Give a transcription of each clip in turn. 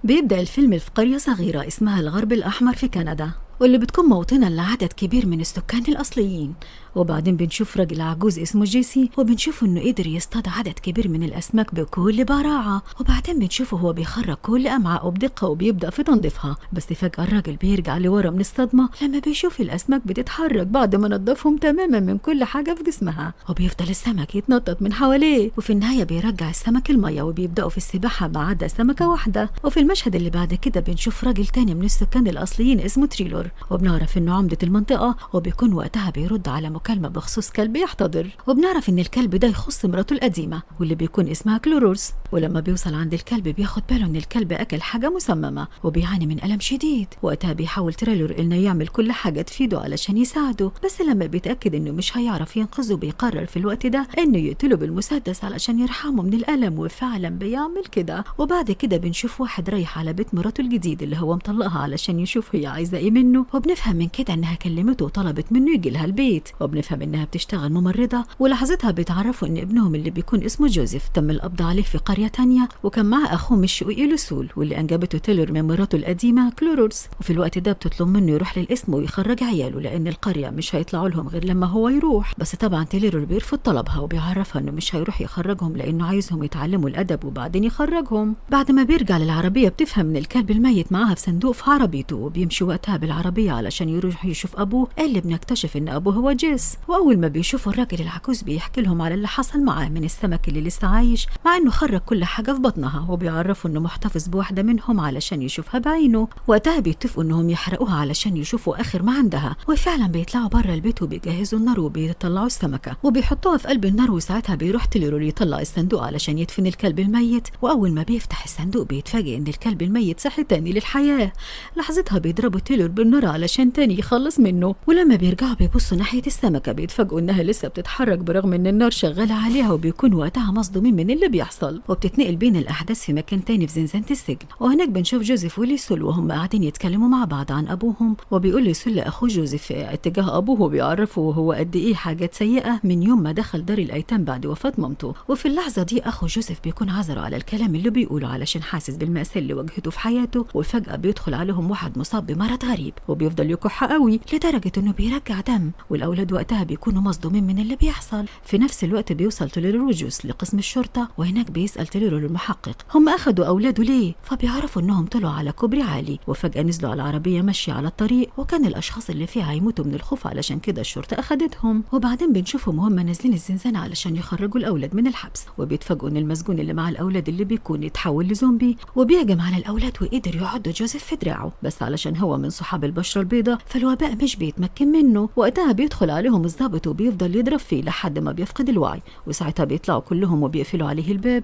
بيبدأ الفيلم في قرية صغيرة اسمها الغرب الأحمر في كندا، واللي بتكون موطنا لعدد كبير من السكان الأصليين. وبعدين بنشوف راجل عجوز اسمه جيسي، وبنشوف انه قدر يصطاد عدد كبير من الأسماك بكل براعة. وبعدين بنشوفه هو بيخرج كل أمعاءه بدقة وبيبدأ في تنظيفها. بس فجأة الراجل بيرجع لورا من الصدمة لما بيشوف الأسماك بتتحرك بعد ما نضفهم تماما من كل حاجة في جسمها، وبيفضل السمك يتنطط من حواليه. وفي النهاية بيرجع السمك المية وبيبدأوا في السباحة ما عدا سمكة واحدة. وفي المشهد اللي بعد كده بنشوف راجل تاني من السكان الأصليين اسمه تريلور، وبنعرف انه عمدة المنطقة، وبيكون وقتها بيرد على مكالمة بخصوص كلب يحتضر. وبنعرف ان الكلب ده يخص مراته القديمة واللي بيكون اسمها كلورورس. ولما بيوصل عند الكلب بياخد باله ان الكلب اكل حاجة مسممة وبيعاني من ألم شديد. وقتها بيحاول تريلور انه يعمل كل حاجة تفيده علشان يساعده، بس لما بيتأكد انه مش هيعرف ينقذه بيقرر في الوقت ده انه يقتله بالمسدس علشان يرحمه من الألم، وفعلا بيعمل كده. وبعد كده بنشوف واحد رايح على بيت مراته الجديد اللي هو مطلقها علشان يشوف هي عايزة ايه منه. وبنفهم من كده انها كلمته وطلبت منه يجي لها البيت. وبنفهم انها بتشتغل ممرضة، ولحظتها بيتعرفوا ان ابنهم اللي بيكون اسمه جوزيف تم القبض عليه في قرية تانية، وكان معاه اخوه الشقيق لوسول واللي انجبته تيلور من مراته القديمة كلورورس. وفي الوقت ده بتطلب منه يروح للقسم ويخرج عياله لان القرية مش هيطلعوا لهم غير لما هو يروح. بس طبعا تيلور بيرفض طلبها وبيعرفها انه مش هيروح يخرجهم لانه عايزهم يتعلموا الادب وبعدين يخرجهم. بعد ما بيرجع للعربية بتفهم ان الكلب الميت معاها في صندوق في عربيته، وبيمشي وقتها بالعربية علشان يروح يشوف ابوه اللي بنكتشف ان ابوه هو جيس. واول ما بيشوفوا الراجل العجوز بيحكي لهم على اللي حصل معاه من السمك اللي لسه عايش مع انه خرج كل حاجة في بطنها، وبيعرفوا انه محتفظ بواحدة منهم علشان يشوفها بعينه. وقتها بيتفقوا انهم يحرقوها علشان يشوفوا اخر ما عندها. وفعلا بيطلعوا بره البيت وبيجهزوا النار وبيطلعوا السمكة وبيحطوها في قلب النار. وساعتها بيروح تيلور يطلع الصندوق علشان يدفن الكلب الميت. واول ما بيفتح الصندوق بيتفاجئ ان الكلب الميت صحي تاني للحياة. لحظتها بيضربوا تيلور بالنار علشان تاني يخلص منه. ولما بيرجعوا بيبصوا ناحية السمكة بيتفاجئوا انها لسه بتتحرك برغم ان النار شغالة عليها، وبيكون وقتها مصدومين من اللي بيحصل. وبتتنقل بين الاحداث في مكان تاني في زنزانة السجن، وهناك بنشوف جوزيف وليسول وهم قاعدين يتكلموا مع بعض عن ابوهم. وبيقول ليسول لاخوه جوزيف اتجاه ابوه وبيعرفه هو قد ايه حاجات سيئة من يوم ما دخل دار الايتام بعد وفاة مامته. وفي اللحظة دي اخو جوزيف بيكون عذره على الكلام اللي بيقوله علشان حاسس بالمأساة اللي واجهته في حياته. وفجأة بيدخل عليهم واحد مصاب بمرض غريب وبيفضل يكح قوي لدرجة انه بيرجع دم، والاولاد وقتها بيكونوا مصدومين من اللي بيحصل. في نفس الوقت بيوصل تيلور وجوس لقسم الشرطة، وهناك بيسأل تيلور المحقق هم اخدوا اولاده ليه، فبيعرفوا انهم طلعوا على كوبري عالي وفجأة نزلوا على عربية ماشية على الطريق، وكان الاشخاص اللي فيها هيموتوا من الخوف علشان كده الشرطة اخدتهم. وبعدين بنشوفهم وهم نازلين الزنزانة علشان يخرجوا الاولاد من الحبس، وبيتفاجئوا ان المسجون اللي مع الاولاد اللي بيكون يتحول لزومبي وبيهجم على الاولاد، وقدر يعض جوزيف في دراعه. بس علشان هو من صحاب البشرة البيضاء فالوباء مش بيتمكن منه. وقتها بيدخل عليهم الضابط وبيفضل يضرب فيه لحد ما بيفقد الوعي، وساعتها بيطلعوا كلهم وبيقفلوا عليه الباب.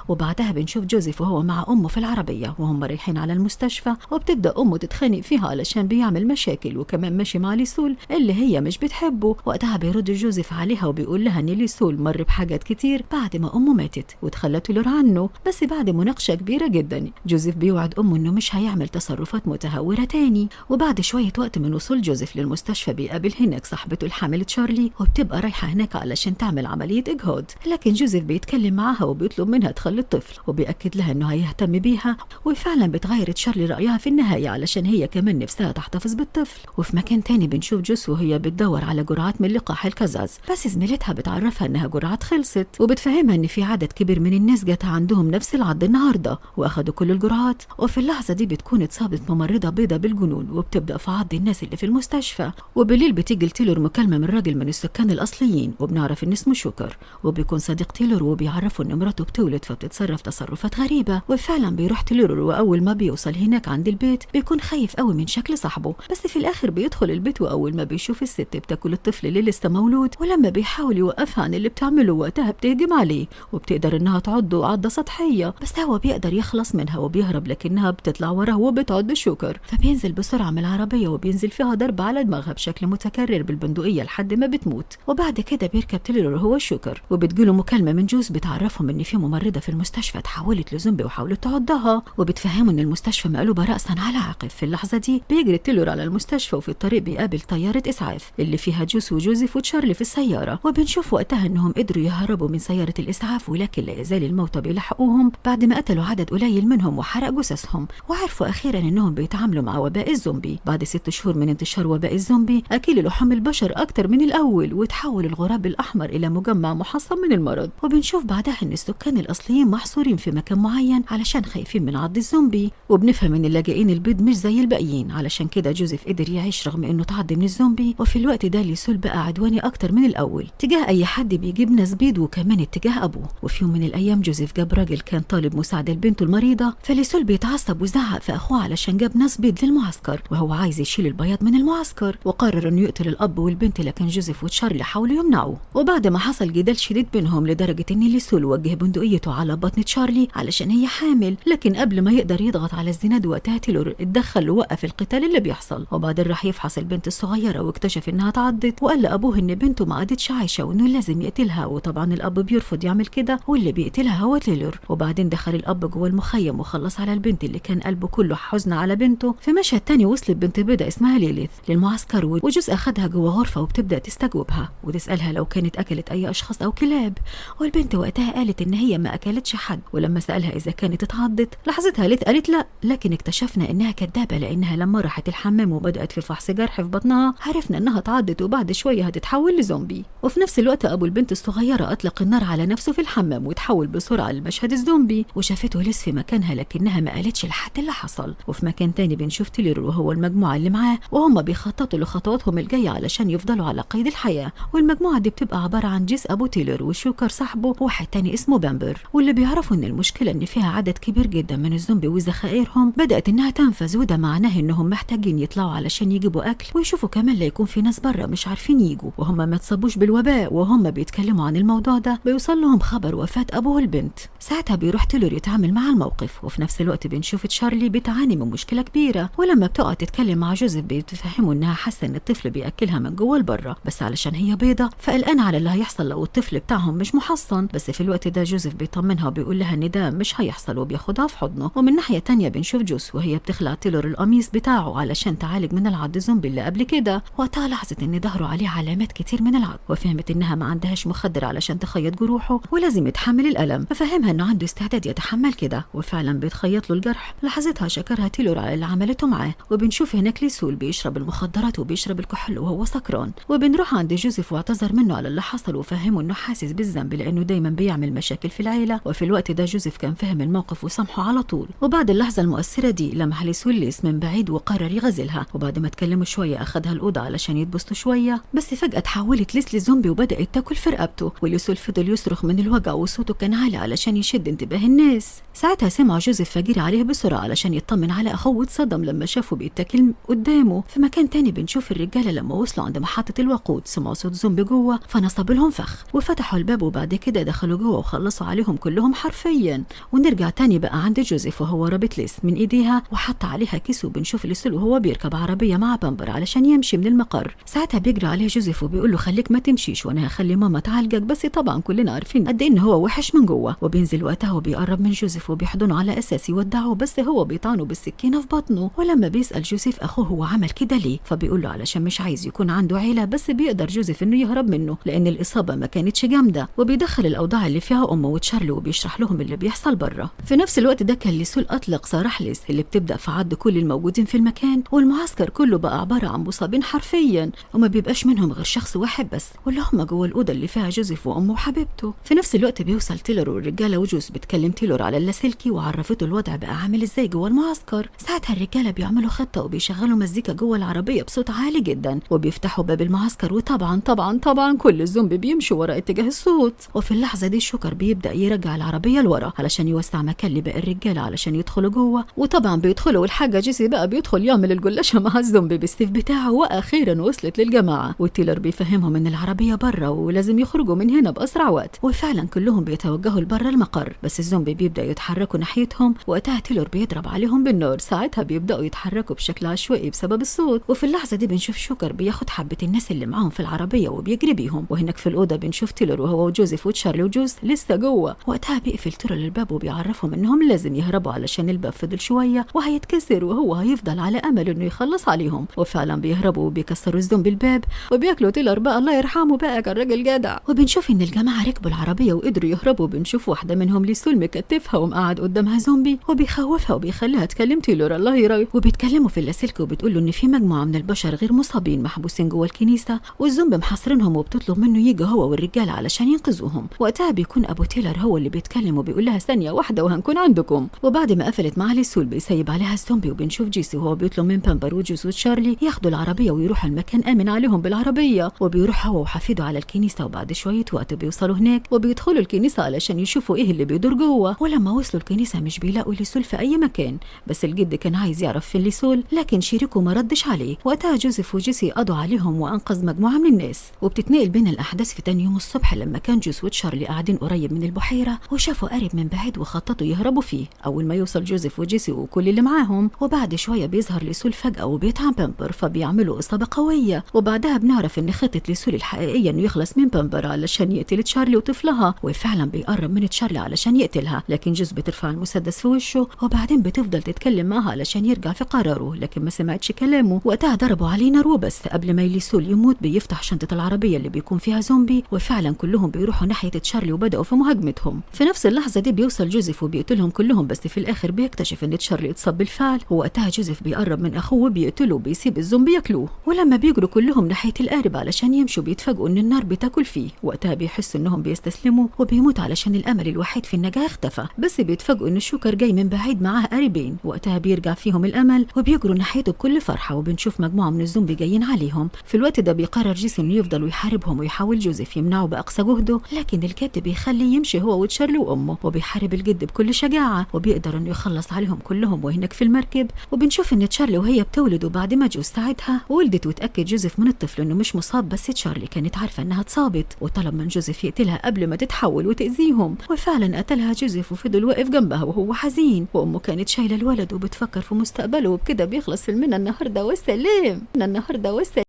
وبعدها بنشوف جوزيف وهو مع امه في العربية وهم رايحين على المستشفى، وبتبدأ امه تتخانق فيها علشان بيعمل مشاكل وكمان ماشي مع ليسول اللي هي مش بتحبه. وقتها بيرد جوزيف عليها وبيقول لها ان ليسول مر بحاجات كتير بعد ما امه ماتت وتخلى تيلور عنه. بس بعد مناقشة كبيرة جدا جوزيف بيوعد امه انه مش هيعمل تصرفات متهورة تاني. وبعد شوية وقت من وصول جوزيف للمستشفى بيقابل هناك صاحبته الحامل تشارلي، وبتبقى رايحة هناك علشان تعمل عملية إجهاض. لكن جوزيف بيتكلم معاها وبيطلب منها تخلي الطفل، وبيأكد لها انه هيهتم بيها. وفعلا بتغير تشارلي رأيها في النهاية علشان هي كمان نفسها تحتفظ بالطفل. وفي مكان تاني بنشوف جوس وهي بتدور على جرعات من لقاح الكزاز، بس زميلتها بتعرفها انها جرعات خلصت، وبتفهمها ان في عدد كبير من الناس جت عندهم نفس العض النهارده واخدوا كل الجرعات. وفي اللحظة دي بتكون اتصابت ممرضة بيضة بالجنون وبتبدأ في عض الناس اللي في المستشفى. وبالليل بتيجي لتيلور مكالمة من راجل من السكان الأصليين وبنعرف ان اسمه شوكر، وبيكون صديق تيلور، وبيعرفوا ان مراته بتولد فبتتصرف تصرفات غريبة. وفعلا بيروح تيلور، واول ما بيوصل هناك عند البيت بيكون خايف قوي من شكل صاحبه. بس في الاخر بيدخل البيت، واول ما بيشوف الست بتاكل الطفل اللي لسه مولود، ولما بيحاول يوقفها عن اللي بتعمله وقتها بتهجم عليه وبتقدر انها تعضه عضة سطحية، بس هو بيقدر يخلص منها وبيهرب، لكنها بتطلع وراه وبتعض شوكر. فبينزل بسرعة من العربية وبينزل فيها ضرب على دماغها بشكل متكرر بالبندقية لحد ما بتموت. وبعد كده بيركب تيلر هو شوكر، وبتجيله مكالمة من جوز بتعرفهم ان في ممرضة في المستشفى اتحولت لزومبي وحاولت تعضها، وبتفهموا ان المستشفى مقلوبة رأسا على عقب. في اللحظة دي بيجري تيلر على المستشفى، وفي الطريق بيقابل طيارة إسعاف اللي فيها جوس وجوزيف وتشارلي في السيارة، وبنشوف وقتها انهم قدروا يهربوا من سيارة الإسعاف، ولكن لا يزال الموتى بيلحقوهم بعد ما قتلوا عدد قليل منهم وحرق جثثهم. وعرفوا أخيرا انهم بيتعاملوا مع وباء الزومبي. بعد 6 شهور من انتشار وباء الزومبي أكل لحوم البشر أكتر من الأول، وتحول الغراب الأحمر إلى مجمع محصن من المرض. وبنشوف بعدها ان السكان الأصليين محصورين في مكان معين علشان خايفين من عض الزومبي، وبنفهم ان اللاجئين البيض مش زي الباقيين، علشان كده جوزيف قدر يعيش رغم انه تعض من الزومبي. وفي الوقت ده ليسول بقى عدواني اكتر من الاول تجاه اي حد بيجيب ناس بيض، وكمان اتجاه ابوه. وفي يوم من الايام جوزيف جاب راجل كان طالب مساعده لبنته المريضه، فليسول بيتعصب وزعق في اخوه علشان جاب ناس بيض للمعسكر وهو عايز يشيل البياض من المعسكر، وقرر انه يقتل الاب والبنت، لكن جوزيف وتشارلي حاولوا يمنعوه. وبعد ما حصل جدال شديد بينهم لدرجه ان ليسول وجه بندقيته على بطن تشارلي علشان هي حامل، لكن قبل ما يقدر يضغط على الزناد وقتها تيلور اتدخل ووقف القتال اللي بيحصل. وبعدين راح يفحص البنت الصغيره واكتشف انها اتعضت، وقال لابوه ان بنته ما عادتش عايشه وانه لازم يقتلها. وطبعا الاب بيرفض يعمل كده، واللي بيقتلها هو تيلور. وبعدين دخل الاب جوه المخيم وخلص على البنت اللي كان قلبه كله حزن على بنته. في مشهد تاني وصلت بنت بيضة اسمها ليليث للمعسكر، وجوز اخدها جوه غرفه وبتبدا تستجوبها وتسالها لو كانت اكلت اي اشخاص او كلاب، والبنت وقتها قالت ان هي ما اكلتش حد. ولما سالها اذا كانت اتعضت لحظتها ليت قالت لا، لكن اكتشفنا انها كدابه، لانها لما راحت الحمام وبدات في فحص جرح في بطنها عرفنا انها اتعضت وبعد شويه هتتحول لزومبي. وفي نفس الوقت ابو البنت الصغيره اطلق النار على نفسه في الحمام وتحول بسرعه لمشهد الزومبي، وشافته ليس في مكانها لكنها ما قالتش لحد اللي حصل. وفي مكان تاني بنشوف تيلر وهو المجموعه اللي معاه وهم بيخططوا لخطواتهم الجايه علشان يفضلوا على قيد الحياه. والمجموعه دي بتبقى عباره عن جيس ابو تيلر وشوكر صاحبه وواحد تاني اسمه بامبر، واللي بيعرفوا ان المشكله ان فيها عدد كبير جدا من الزومبي وذخائرهم بدات انها تنفذ، وده معناه انهم محتاجين يطلعوا علشان يجيبوا اكل ويشوفوا كمان لا يكون في ناس بره مش عارفين يجوا وهم ما تصابوش بالوباء. وهم بيتكلموا عن الموضوع ده بيوصل لهم خبر وفاه ابوه والبنت. ساعتها بيروح تيلر يتعامل مع الموقف، وفي نفس الوقت بنشوف تشارلي بتعاني من مشكله كبيره، ولما بتقعد تتكلم مع جوزيف بتفهمه انها حاسه ان الطفل بياكلها من جوه لبره، بس علشان هي بيضه فقلقانه على اللي هيحصل لو الطفل بتاعهم مش محصن. بس في الوقت ده جوزيف بيطمنها وبيقول لها ان ده مش هيحصل وبياخدها في حضنه. ومن ناحيه تانية بنشوف جوس وهي بتخلع تيلر القميص بتاعه علشان تعالج من العض الزومبي اللي قبل كده. وقتها لاحظت ان ظهره عليه علامات كتير من العض، وفهمت انها ما عندهاش مخدر علشان تخيط جروحه ولازم يتحمل الالم، ففهمها انه عنده استعداد يتحمل كده، وفعلا بيتخيط له الجرح. لحظتها شكرها تيلور على اللي عملته معاه. وبنشوف هناك ليسول بيشرب المخدرات وبيشرب الكحول وهو سكران. وبنروح عند جوزيف واعتذر منه على اللي حصل وفهمه انه حاسس بالذنب لانه دايما بيعمل مشاكل في العيله. وفي الوقت ده جوزيف كان فهم الموقف وسامحه على طول. وبعد اللحظه المؤثره دي لمح ليسول ليس من بعيد وقرر يغزلها، وبعد ما اتكلموا شويه اخدها الاوضه علشان يتبسطوا شويه، بس فجاه اتحولت ليس لزومبي وبدات تاكل في رقبته. وليسول فضل يصرخ من الوجع وصوته كان عالي علشان يشد انتباه الناس. ساعتها سمع جوزيف فجري عليه بسرعه علشان يطمن على اخوه واتصدم لما شافه بيتاكل قدامه. في مكان تاني بنشوف الرجاله لما وصلوا عند محطه الوقود سمعوا صوت زومبي جوه فنصب لهم فخ وفتحوا الباب، وبعد كده دخلوا جوه وخلصوا عليهم كلهم حرفيا. ونرجع تاني بقى عند جوزيف وهو رابط ليس من ايديها وحط عليها كيس، وبنشوف ليسول وهو بيركب عربيه مع بامبر علشان يمشي من المقر. ساعتها بيجري عليه جوزيف وبيقول له خليك ما تمشيش وانا هخلي ماما تعالجك، بس طبعا كلنا عارفين قد ايه ان هو وحش من جوه. وبينزل وقتها وبيقرب من جوزيف وبيحضنه على اساس يودعه، بس هو بيطعنه بالسكينه في بطنه. ولما بيسال جوزيف اخوه هو عمل كده ليه، فبيقول له علشان مش عايز يكون عنده عيله، بس بيقدر جوزيف انه يهرب منه لان الاصابه ما كانتش جامده. وبيدخل الاوضاع اللي فيها امه وتشارلي وبيشرح لهم اللي بيحصل بره. في نفس الوقت ده كان ليسول اطلق سراح ليس اللي بتبدا في عض كل الموجودين في المكان، والمعسكر كله بقى عباره عن مصابين حرفيا وما بيبقاش منهم غير شخص واحد بس، واللي هم جوه الاوضه اللي فيها جوزيف وامه وحبيبته. في نفس الوقت بيوصل تيلر والرجاله وجوز بتكلم تيلور على اللاسلكي وعرفته الوضع بقى عامل ازاي جوه المعسكر. ساعتها الرجاله بيعملوا خطه وبيشغلوا مزيكا جوه العربيه بصوت عالي جدا وبيفتحوا باب المعسكر، وطبعا طبعا طبعا كل الزومبي بيمشوا ورا اتجاه الصوت. وفي اللحظه دي شوكر بيبدا يرجع العربيه لورا علشان يوسع مكان لباقي الرجاله علشان يدخلوا جوه، وطبعا بيدخلوا والحاجه جيسي بقى بيدخل يعمل الجلاشه مع الزومبي بالسيف بتاعه. واخيرا وصلت للجماعه وتيلر بيفهمهم ان العربيه بره ولازم يخرجوا من هنا باسرع وقت، وفعلا كلهم بيتوجهوا لبره المقر، بس الزومبي بيبدا يتحركوا ناحيتهم. وقتها تيلر بيضرب عليهم بالنار. ساعتها بيبداوا يتحركوا بشكل بشكل عشوائي بسبب الصوت. وفي اللحظة دي بنشوف شوكر بياخد حبة الناس اللي معاهم في العربية وبيجري بيهم. وهناك في الأوضة بنشوف تيلر وهو وجوزيف وتشارلي وجوز لسه جوه. وقتها بيقفل تيلر الباب وبيعرفهم انهم لازم يهربوا علشان الباب فضل شوية وهيتكسر وهو هيفضل على امل انه يخلص عليهم. وفعلا بيهربوا وبيكسروا الزومبي الباب وبياكلوا تيلر بقى الله يرحمه بقى كان راجل جدع. وبنشوف ان الجماعة ركبوا العربية وقدروا يهربوا. بنشوف واحدة منهم ليسول مكتفها ومقعد قدامها زومبي وبيخوفها وبيخليها تكلم تيلر الله يراوي. وبيتكلموا في اللاسلكي وبتقول له ان في مجموعة من البشر غير مصابين محبوسين جوه الكنيسة والزومبي محاصرينهم وبتطلب منه يجي هو والرجال علشان ينقذوهم. وقتها بيكون ابو تيلر هو اللي بيتكلم وبيقول لها ثانية واحدة وهنكون عندكم. وبعد ما قفلت مع ليسول بيسيب عليها الزومبي. وبنشوف جيسي وهو بيطلب من بامبر وجوز وتشارلي ياخدوا العربية ويروحوا المكان آمن عليهم بالعربية. وبيروح هو وحفيده على الكنيسة وبعد شوية وقت بيوصلوا هناك وبيدخلوا الكنيسة علشان يشوفوا ايه اللي بيدور جوه. ولما وصلوا الكنيسة مش بيلاقوا ليسول في اي مكان بس الجد كان عايز يعرف فين ليسول لكن شريكه ما ردش عليه. وقتها جوزيف وجيسي قضوا عليهم وانقذ مجموعة من الناس. وبتتنقل بين الاحداث في تاني يوم الصبح لما كان جوز وتشارلي قاعدين قريب من البحيرة وشافوا قارب من بعيد وخططوا يهربوا فيه. اول ما يوصل جوزيف وجيسي وكل اللي معاهم وبعد شوية بيظهر ليسول فجأة وبيطعن بامبر فبيعملوا إصابة قوية. وبعدها بنعرف ان خطة ليسول الحقيقية انه يخلص من بامبر علشان يقتل تشارلي وطفلها. وفعلا بيقرب من تشارلي علشان يقتلها لكن جوز بترفع المسدس في وشه وبعدين بتفضل تتكلم معها علشان يرجع في قراره لكن ما سمعتش كلامه. وقتها ضربوا عليه نار وبس. قبل ما ليسول يموت بيفتح شنطة العربية اللي بيكون فيها زومبي وفعلا كلهم بيروحوا ناحية تشارلي وبدأوا في مهاجمتهم. في نفس اللحظة دي بيوصل جوزيف وبيقتلهم كلهم بس في الآخر بيكتشف ان تشارلي اتصاب بالفعل. ووقتها جوزيف بيقرب من اخوه وبيقتله وبيسيب الزومبي ياكلوه. ولما بيجروا كلهم ناحية القارب علشان يمشوا بيتفاجئوا ان النار بتاكل فيه. وقتها بيحسوا انهم بيستسلموا وبيموت علشان الامل الوحيد في النجاة اختفى. بس بيتفاجئوا ان شوكر جاي من بعيد معاه قاربين. وقتها بيرجع فيهم الامل وبيجروا ناحيته بكل فرحة. وبنشوف مجموعة من الزومبي جايين عليهم. في الوقت ده بيقرر جيسي انه يفضل ويحاربهم ويحاول جوزيف يمنعه باقصى جهده لكن الجد بيخليه يمشي هو وتشارلي وامه. وبيحارب الجد بكل شجاعة وبيقدر انه يخلص عليهم كلهم وهناك في المركب. وبنشوف ان تشارلي وهي بتولد وبعد ما جوز ساعدها ولدت وتأكد جوزيف من الطفل انه مش مصاب بس تشارلي كانت عارفة انها اتصابت وطلب من جوزيف يقتلها قبل ما تتحول وتأذيهم. وفعلا قتلها جوزيف وفضل واقف جنبها وهو حزين. وامه كانت شايلة الولد وبتفكر في مستقبله. وبكده بيخلص فيلمنا النهارده والسلام.